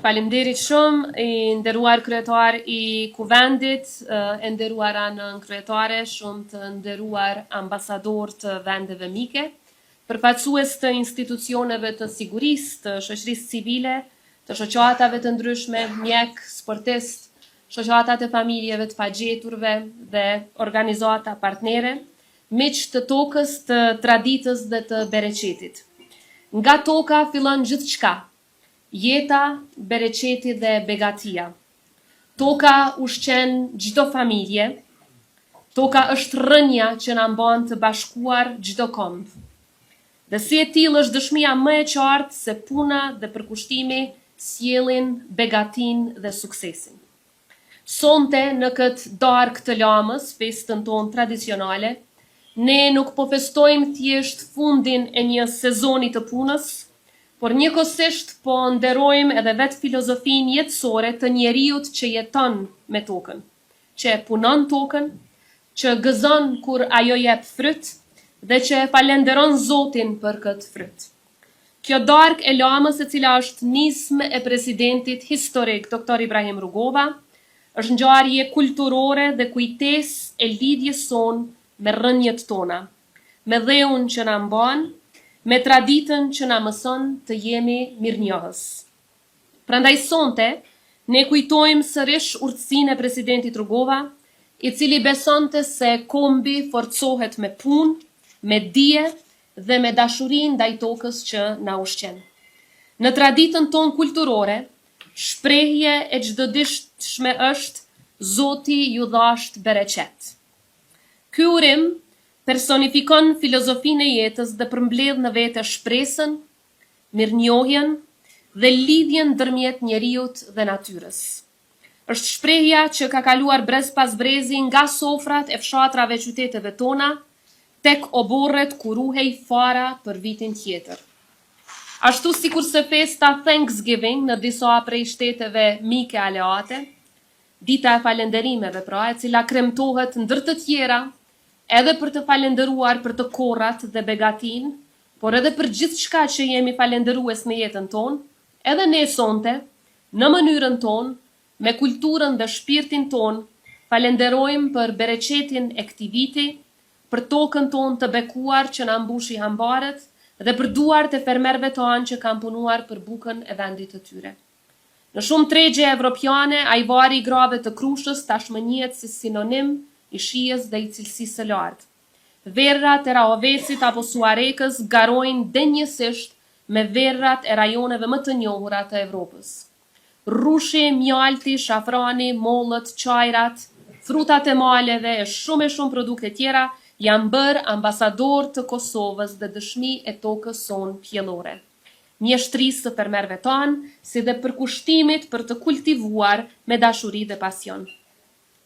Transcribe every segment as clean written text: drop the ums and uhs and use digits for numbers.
Faleminderit shumë, i nderuar kryetar i kuvendit, e nderuar anën kryetare, shumë të nderuar ambasador të vendeve mike, përfaqësues të institucioneve të sigurisë, të shoqërisë civile, të shoqatave të ndryshme, mjek, sportist, shoqatat e familjeve të pagjeturve dhe organizata partnere, miq të tokës, të traditës dhe të bereqetit. Nga toka fillon gjithçka. Jeta, bereqeti dhe begatia. Toka ushqen çdo familje. Toka është rrënja që na mban të bashkuar çdo kombë. Dhe si e tillë është dëshmia më e qartë se puna dhe përkushtimi sjellin begatin dhe suksesin. Sonte në këtë darkë të lamës, festën tonë tradicionale, ne nuk po festojmë thjesht fundin e një sezoni të punës, por njëkohësisht po nderojmë edhe vetë filozofinë jetësore të njeriut që jeton me tokën, që punon tokën, që gëzon kur ajo jep fryt dhe që falenderon Zotin për këtë fryt. Kjo darkë e lamës, e cila është nismë e presidentit historik Dr. Ibrahim Rugova, është ngjarje kulturore dhe kujtesë e lidhjes sonë me rrënjët tona, me dheun që na mban, me traditën që na mëson të jemi mirënjohës. Prandaj sonte, ne kujtojmë sërish urtësinë e presidentit Rugova, i cili besonte se kombi forcohet me punë, me dije dhe me dashurinë ndaj tokës që na ushqen. Në traditën tonë kulturore, shprehje e çdoditshme është Zoti ju dhasht bereqet. Ky urim personifikon filozofinë e jetës dhe përmbledh në vete shpresën, mirënjohjen dhe lidhjen ndërmjet njeriut dhe natyrës. Është shprehja që ka kaluar brez pas brezi nga sofrat e fshatrave qyteteve tona, tek oborret ku ruhej fara për vitin tjetër. Ashtu sikur se festa Thanksgiving në disa prej shteteve mike aleate, dita e falenderimeve pra, e cila kremtohet ndër të tjera, edhe për të falenderuar për të korrat dhe begatin, por edhe për gjithçka që jemi falenderues në jetën tonë, edhe ne sonte, në mënyrën tonë, me kulturën dhe shpirtin tonë, falenderojmë për bereqetin e këtij viti, për tokën tonë të bekuar që na mbushi hambaret dhe për duart e fermerëve tanë që kanë punuar për bukën e vendit të tyre. Në shumë tregje evropiane, ajvari i grave të Krushës tashmë njihet si sinonim i shijes dhe i cilësisë së lartë. Verrat e Rahovecit apo Suarekës garojnë denjësisht me verrat e rajoneve më të njohura të Evropës. Rrushi, mjalti, shafrani, mollët, çajrat, frutat e maleve e shumë produkte tjera janë bërë ambasador të Kosovës dhe dëshmi e tokës sonë pjellore. Mjeshtrisë të fermerëve tanë, si dhe përkushtimit për të kultivuar me dashuri dhe pasion.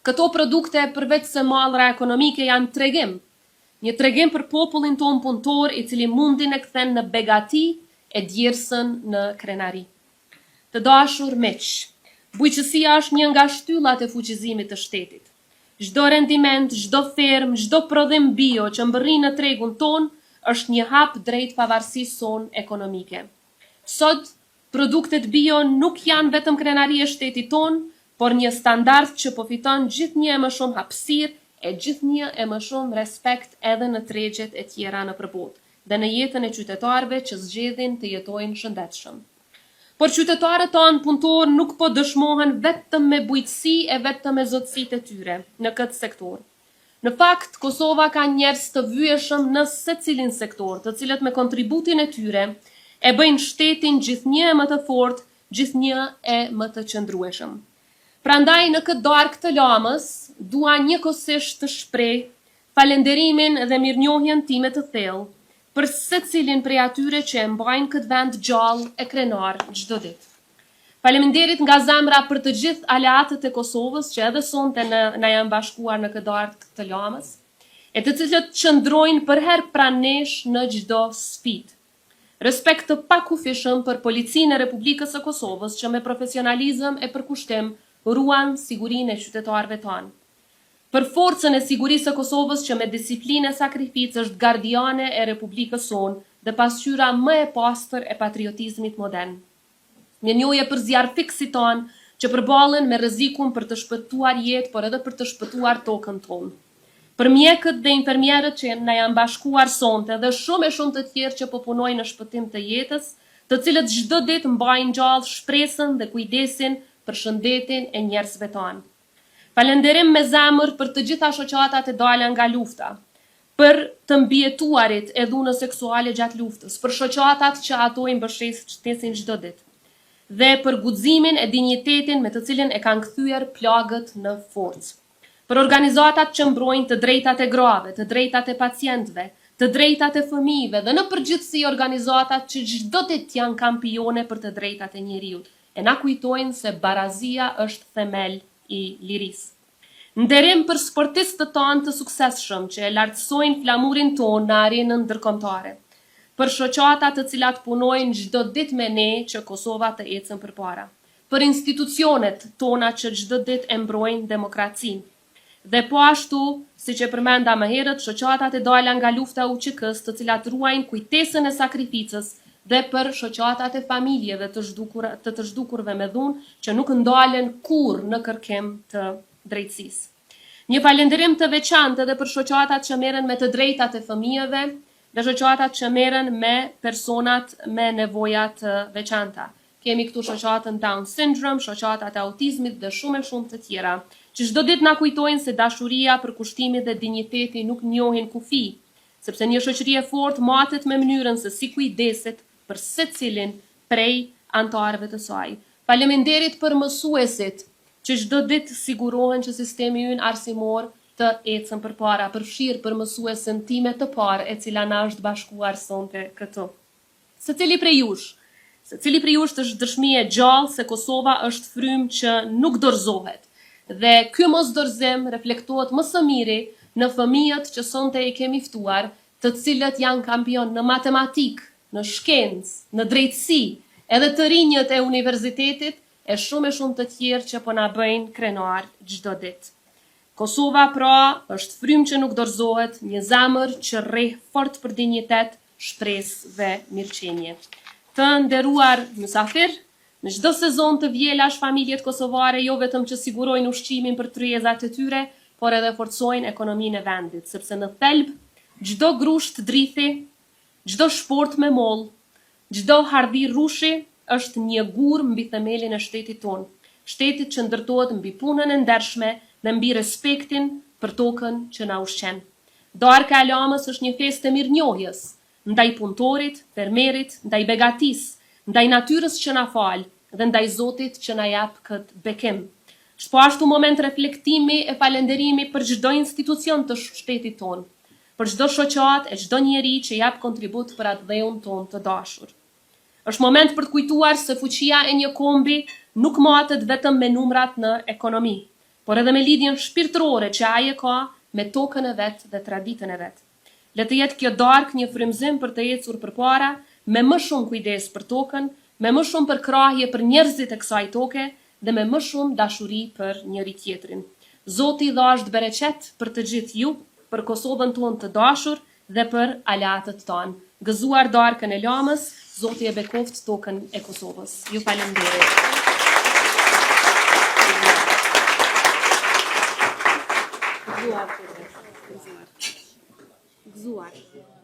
Këto produkte përveç se mallra ekonomike janë tregim, një tregim për popullin ton punëtor i cili mundin e kthen në begati e djersën në krenari. Të dashur miq, bujqësia është një nga shtyllat e fuqizimit të shtetit. Çdo rendiment, çdo fermë, çdo prodhim bio që mbërrin në tregun ton është një hap drejt pavarësisë sonë ekonomike. Sot, produktet bio nuk janë vetëm krenaria e shtetit ton, por një standard që po fiton gjithnjë e më shumë hapësirë e gjithnjë e më shumë respekt edhe në tregjet e tjera në përbot dhe në jetën e qytetarëve që zgjedhin të jetojnë shëndetshëm. Por qytetarët tanë punëtor nuk po dëshmohen vetëm me bujqësi e vetëm me zotësitë e tyre në këtë sektor. Në fakt, Kosova ka njerëz të vyeshëm në secilin sektor, të cilët me kontributin e tyre e bëjnë shtetin gjithnjë e më të fortë, gjithnjë e më të qëndrueshëm. Prandaj në këtë darkë të lamës, dua njëkohësisht të shpreh falenderimin dhe mirënjohjen time të thellë për secilin prej atyre që e mbajnë këtë vend gjallë e krenar çdo ditë. Faleminderit nga zemra për të gjithë aleatët e Kosovës që edhe sonte na janë bashkuar në këtë darkë të lamës, e të cilët qëndrojnë për herë pranë nesh në çdo sfidë. Respekt të pakufishëm për Policinë e Republikës së Kosovës që me profesionalizëm e përkushtim ruan sigurinë e qytetarëve tanë. Për forcën e sigurisë së Kosovës që me disiplinë e sakrificë është gardiane e Republikës sonë dhe pasqyra më e pastër e patriotizmit modern. Mirënjohje për zjarrfikësit tanë që përballen me rrezikun për të shpëtuar jetë, por edhe për të shpëtuar tokën tonë. Për mjekët dhe infermierët që na janë bashkuar sonte dhe shumë e shumë të tjerë që po punojnë në shpëtim të jetës, të cilët çdo ditë mbajnë gjallë shpresën dhe kujdesin për shëndetin e njerëzve tanë. Falënderim me zemër për të gjitha shoqatat e dala nga lufta, për të mbijetuarit e dhunës seksuale gjatë luftës, për shoqatat që ato i mbështesin çdo ditë, dhe për guximin e dinjitetin me të cilin e kanë kthyer plagët në forcë. Për organizatat që mbrojnë të drejtat e grave, të drejtat e pacientëve, të drejtat e fëmijëve dhe në përgjithësi organizatat që çdo ditë janë kampione për të drejtat e njeriut, e na kujtojnë se barazia është themel i lirisë. Nderim për sportistët tanë të suksesshëm që e lartësojnë flamurin tonë në arenën ndërkombëtare, për shoqatat të cilat punojnë çdo ditë me ne që Kosova të ecën përpara, për institucionet tona që çdo ditë e mbrojnë demokracinë. Dhe po ashtu, siç e përmenda më herët, shoqatat e dala nga lufta e UÇK-s, të cilat ruajnë kujtesën e sakrificës, dhe për shoqatat e familjeve të zhdukurve me dhunë që nuk ndalen kurrë në kërkim të drejtësisë. Një falënderim të veçantë edhe për shoqatat që merren me të drejtat e fëmijëve dhe shoqatat që merren me personat me nevoja të veçanta. Kemi këtu shoqatën Down Syndrome, shoqatat e autizmit dhe shumë të tjera, që çdo ditë na kujtojnë se dashuria, përkushtimi dhe dinjiteti nuk njohin kufi, sepse një shoqëri e fortë matet me mënyrën se si kujdeset për secilin prej anëtarëve të saj. Faleminderit për mësuesit që çdo ditë sigurohen që sistemi ynë arsimor të ecën përpara, përfshirë për mësuesen time të parë e cila na është bashkuar sonte këtu. Secili prej jush është dëshmi e gjallë se Kosova është frymë që nuk dorëzohet. Dhe ky mosdorëzim reflektohet më së miri në fëmijët që sonte i kemi ftuar, të cilët janë kampion në matematikë, në shkencë, në drejtësi, edhe të rinjët e universitetit e shumë të tjerë që po na bëjnë krenar çdo ditë. Kosova pra është frymë që nuk dorëzohet, një zemër që rreh fort për dinjitet, shpresë dhe mirëqenie. Të nderuar mysafir, në çdo sezon të vjelash familjet kosovare jo vetëm që sigurojnë ushqimin për tryezat e tyre, por edhe forcojnë ekonominë e vendit, sepse në thelb çdo grusht drithi, çdo shport me moll, çdo hardhi rrushi është një gur mbi themelin e shtetit tonë, shtetit që ndërtohet mbi punën e ndershme dhe mbi respektin për tokën që na ushqen. Darka e Lamës është një festë e mirënjohjes ndaj punëtorit, fermerit, ndaj begatisë, ndaj natyrës që na fal dhe ndaj Zotit që na jap këtë bekim. Është po ashtu moment reflektimi e falenderimi për çdo institucion të shtetit tonë, për çdo shoqat e çdo njeri që jap kontribut për atë dheun tonë të dashur. Është moment për të kujtuar se fuqia e një kombi nuk matet vetëm me numrat në ekonomi, por edhe me lidhjen shpirtërore që ai e ka me tokën e vet dhe traditën e vet. Le të jetë kjo darkë një frymëzim për të ecur përpara, me më shumë kujdes për tokën, me më shumë përkrahje për njerëzit e kësaj toke dhe me më shumë dashuri për njëri tjetrin. Zoti dhasht bereqet për të gjithë ju, për Kosovën tonë të dashur dhe për alatët tanë. Gëzuar darkën e Lamës, Zoti e bekoft tokën e Kosovës. Ju falenderoj. Gëzuar.